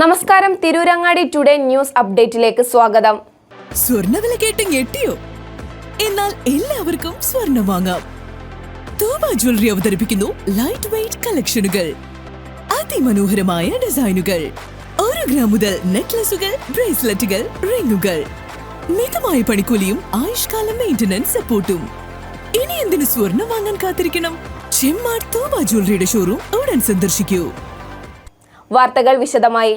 നമസ്കാരം, Tirurangadi today news അപ്ഡേറ്റിലേക്ക് സ്വാഗതം. സ്വർണ്ണവില കേട്ട് ഞെട്ടിയോ? എന്നാൽ എല്ലാവർക്കും സ്വർണ്ണം വാങ്ങാം. തോബ ജ്വല്ലറി അവതരിപ്പിക്കുന്നു ലൈറ്റ് വെയ്റ്റ് കളക്ഷനുകൾ, അതിമനോഹരമായ ഡിസൈനുകൾ, 1 ഗ്രാം മുതൽ നെക്ലസുകൾ, ബ്രേസ്ലെറ്റുകൾ, റിങ്ങുകൾ, മിതമായ പണിക്കൂലിയും ആയുഷ്കാല മെയിന്റനൻസ് സപ്പോർട്ടും. ഇനി എന്തിനു സ്വർണ്ണം വാങ്ങാൻ കാത്തിരിക്കണം? ചെമ്മാട് തോബ ജ്വല്ലറിയുടെ ഷോറൂം ഉടൻ സന്ദർശിക്കൂ. വാർത്തകൾ വിശദമായി.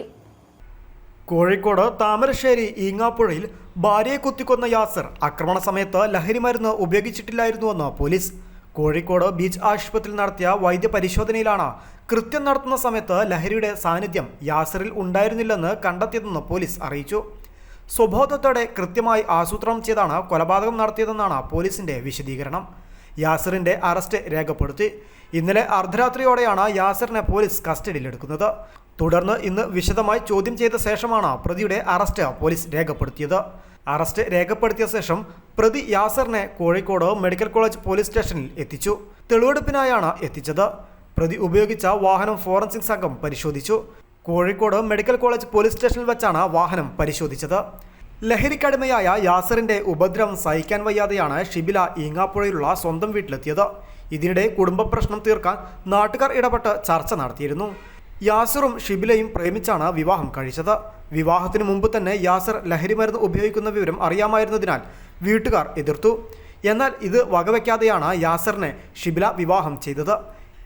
കോഴിക്കോട് താമരശ്ശേരി ഈങ്ങാപ്പുഴയിൽ ഭാര്യയെ കുത്തിക്കൊന്ന യാസർ ആക്രമണ സമയത്ത് ലഹരിമരുന്ന് ഉപയോഗിച്ചിട്ടില്ലായിരുന്നുവെന്ന് പോലീസ്. കോഴിക്കോട് ബീച്ച് ആശുപത്രിയിൽ നടത്തിയ വൈദ്യപരിശോധനയിലാണ് കൃത്യം നടത്തുന്ന സമയത്ത് ലഹരിയുടെ സാന്നിധ്യം യാസറിൽ ഉണ്ടായിരുന്നില്ലെന്ന് കണ്ടെത്തിയതെന്ന് പോലീസ് അറിയിച്ചു. സ്വബോധത്തോടെ കൃത്യമായി ആസൂത്രണം ചെയ്താണ് കൊലപാതകം നടത്തിയതെന്നാണ് പോലീസിന്റെ വിശദീകരണം. യാസറിന്റെ അറസ്റ്റ് രേഖപ്പെടുത്തി. ഇന്നലെ അർദ്ധരാത്രിയോടെയാണ് യാസറിനെ പോലീസ് കസ്റ്റഡിയിലെടുക്കുന്നത്. തുടർന്ന് ഇന്ന് വിശദമായി ചോദ്യം ചെയ്ത ശേഷമാണ് പ്രതിയുടെ അറസ്റ്റ് പോലീസ് രേഖപ്പെടുത്തിയത്. അറസ്റ്റ് രേഖപ്പെടുത്തിയ ശേഷം പ്രതി യാസറിനെ കോഴിക്കോട് മെഡിക്കൽ കോളേജ് പോലീസ് സ്റ്റേഷനിൽ എത്തിച്ചു. തെളിവെടുപ്പിനായാണ് എത്തിച്ചത്. പ്രതി ഉപയോഗിച്ച വാഹനം ഫോറൻസിക് സംഘം പരിശോധിച്ചു. കോഴിക്കോട് മെഡിക്കൽ കോളേജ് പോലീസ് സ്റ്റേഷനിൽ വെച്ചാണ് വാഹനം പരിശോധിച്ചത്. ലഹരിക്കടിമയായ യാസറിന്റെ ഉപദ്രവം സഹിക്കാൻ വയ്യാതെയാണ് ഷിബില ഈങ്ങാപ്പുഴയിലുള്ള സ്വന്തം വീട്ടിലെത്തിയത്. ഇതിനിടെ കുടുംബ പ്രശ്നം തീർക്കാൻ നാട്ടുകാർ ഇടപെട്ട് ചർച്ച നടത്തിയിരുന്നു. യാസറും ഷിബിലയും പ്രേമിച്ചാണ് വിവാഹം കഴിച്ചത്. വിവാഹത്തിന് മുമ്പ് തന്നെ യാസർ ലഹരിമരുന്ന് ഉപയോഗിക്കുന്ന വിവരം അറിയാമായിരുന്നതിനാൽ വീട്ടുകാർ എതിർത്തു. എന്നാൽ ഇത് വകവയ്ക്കാതെയാണ് യാസറിനെ ഷിബില വിവാഹം ചെയ്തത്.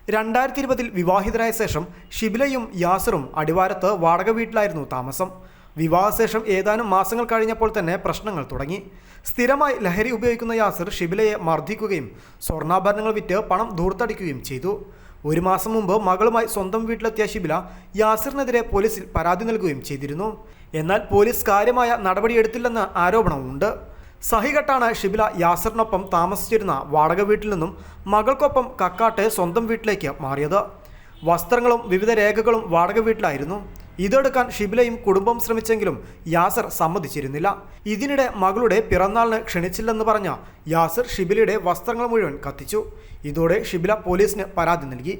2020 വിവാഹിതരായ ശേഷം ഷിബിലയും യാസറും അടിവാരത്ത് വാടക വീട്ടിലായിരുന്നു താമസം. വിവാഹശേഷം ഏതാനും മാസങ്ങൾ കഴിഞ്ഞപ്പോൾ തന്നെ പ്രശ്നങ്ങൾ തുടങ്ങി. സ്ഥിരമായി ലഹരി ഉപയോഗിക്കുന്ന യാസർ ഷിബിലയെ മർദ്ദിക്കുകയും സ്വർണ്ണാഭരണങ്ങൾ വിറ്റ് പണം ധൂർത്തടിക്കുകയും ചെയ്തു. 1 മാസം മുമ്പ് മകളുമായി സ്വന്തം വീട്ടിലെത്തിയ ഷിബില യാസറിനെതിരെ പോലീസിൽ പരാതി നൽകുകയും ചെയ്തിരുന്നു. എന്നാൽ പോലീസ് കാര്യമായ നടപടിയെടുത്തില്ലെന്ന ആരോപണവുമുണ്ട്. സഹികെട്ടാണ് ഷിബില യാസറിനൊപ്പം താമസിച്ചിരുന്ന വാടക വീട്ടിൽ നിന്നും മകൾക്കൊപ്പം കക്കാട്ടെ സ്വന്തം വീട്ടിലേക്ക് മാറിയത്. വസ്ത്രങ്ങളും വിവിധ രേഖകളും വാടക വീട്ടിലായിരുന്നു. ഇതെടുക്കാൻ ഷിബിലയും കുടുംബം ശ്രമിച്ചെങ്കിലും യാസർ സമ്മതിച്ചിരുന്നില്ല. ഇതിനിടെ മകളുടെ പിറന്നാളിന് ക്ഷണിച്ചില്ലെന്ന് പറഞ്ഞ യാസർ ഷിബിലയുടെ വസ്ത്രങ്ങൾ മുഴുവൻ കത്തിച്ചു. ഇതോടെ ഷിബില പോലീസിന് പരാതി നൽകി.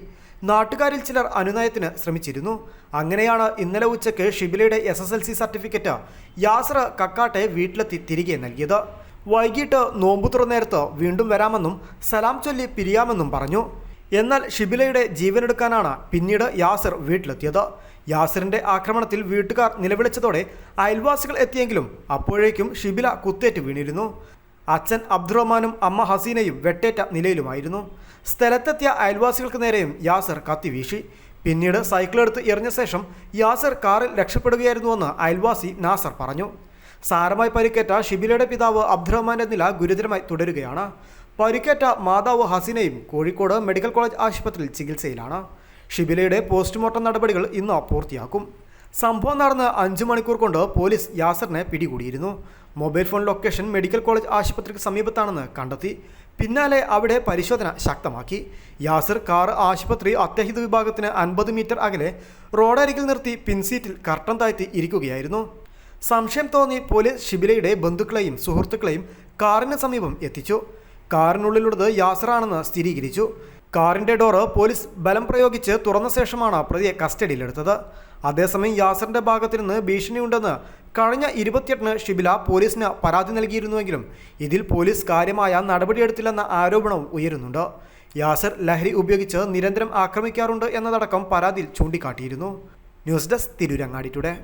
നാട്ടുകാരിൽ ചിലർ അനുനയത്തിന് ശ്രമിച്ചിരുന്നു. അങ്ങനെയാണ് ഇന്നലെ ഉച്ചയ്ക്ക് ഷിബിലയുടെ SSLC സർട്ടിഫിക്കറ്റ് യാസർ കക്കാട്ടെ വീട്ടിലെത്തി തിരികെ നൽകിയത്. വൈകിട്ട് നോമ്പു തുറന്നേരത്ത് വീണ്ടും വരാമെന്നും സലാം ചൊല്ലി പിരിയാമെന്നും പറഞ്ഞു. എന്നാൽ ഷിബിലയുടെ ജീവനെടുക്കാനാണ് പിന്നീട് യാസർ വീട്ടിലെത്തിയത്. യാസറിന്റെ ആക്രമണത്തിൽ വീട്ടുകാർ നിലവിളിച്ചതോടെ അയൽവാസികൾ എത്തിയെങ്കിലും അപ്പോഴേക്കും ഷിബില കുത്തേറ്റ് വീണിരുന്നു. അച്ഛൻ അബ്ദുറഹ്മാനും അമ്മ ഹസീനയും വെട്ടേറ്റ നിലയിലുമായിരുന്നു. സ്ഥലത്തെത്തിയ അയൽവാസികൾക്ക് നേരെയും യാസർ കത്തിവീശി. പിന്നീട് സൈക്കിളെടുത്ത് എറിഞ്ഞ ശേഷം യാസർ കാറിൽ രക്ഷപ്പെടുകയായിരുന്നുവെന്ന് അയൽവാസി നാസർ പറഞ്ഞു. സാരമായി പരിക്കേറ്റ ഷിബിലയുടെ പിതാവ് അബ്ദുറഹ്മാന്റെ നില ഗുരുതരമായി തുടരുകയാണ്. പരിക്കേറ്റ മാതാവ് ഹസീനയും കോഴിക്കോട് മെഡിക്കൽ കോളേജ് ആശുപത്രിയിൽ ചികിത്സയിലാണ്. ഷിബിലയുടെ പോസ്റ്റ്മോർട്ടം നടപടികൾ ഇന്ന് പൂർത്തിയാക്കും. സംഭവം നടന്ന് 5 മണിക്കൂർ കൊണ്ട് പോലീസ് യാസറിനെ പിടികൂടിയിരുന്നു. Mobile phone location medical college ആശുപത്രിക്ക് സമീപത്താണെന്ന് കണ്ടെത്തി. പിന്നാലെ അവിടെ പരിശോധന ശക്തമാക്കി. യാസർ കാർ ആശുപത്രി അത്യാഹിത വിഭാഗത്തിന് 50 മീറ്റർ അകലെ റോഡരികിൽ നിർത്തി പിൻസീറ്റിൽ കർട്ടൻ താഴ്ത്തി ഇരിക്കുകയായിരുന്നു. സംശയം തോന്നി പോലീസ് ഷിബിലയുടെ ബന്ധുക്കളെയും സുഹൃത്തുക്കളെയും കാറിന് സമീപം എത്തിച്ചു. കാറിനുള്ളിലുള്ളത് യാസറാണെന്ന് സ്ഥിരീകരിച്ചു. കാറിന്റെ ഡോറ് പോലീസ് ബലം പ്രയോഗിച്ച് തുറന്ന ശേഷമാണ് പ്രതിയെ കസ്റ്റഡിയിലെടുത്തത്. അതേസമയം യാസറിന്റെ ഭാഗത്തു നിന്ന് ഭീഷണിയുണ്ടെന്ന് കഴിഞ്ഞ 28-ന് ഷിബില പോലീസിന് പരാതി നൽകിയിരുന്നുവെങ്കിലും ഇതിൽ പോലീസ് കാര്യമായ നടപടിയെടുത്തില്ലെന്ന ആരോപണവും ഉയരുന്നുണ്ട്. യാസർ ലഹരി ഉപയോഗിച്ച് നിരന്തരം ആക്രമിക്കാറുണ്ട് എന്നതടക്കം പരാതിയിൽ ചൂണ്ടിക്കാട്ടിയിരുന്നു. News desk, Tirurangadi today.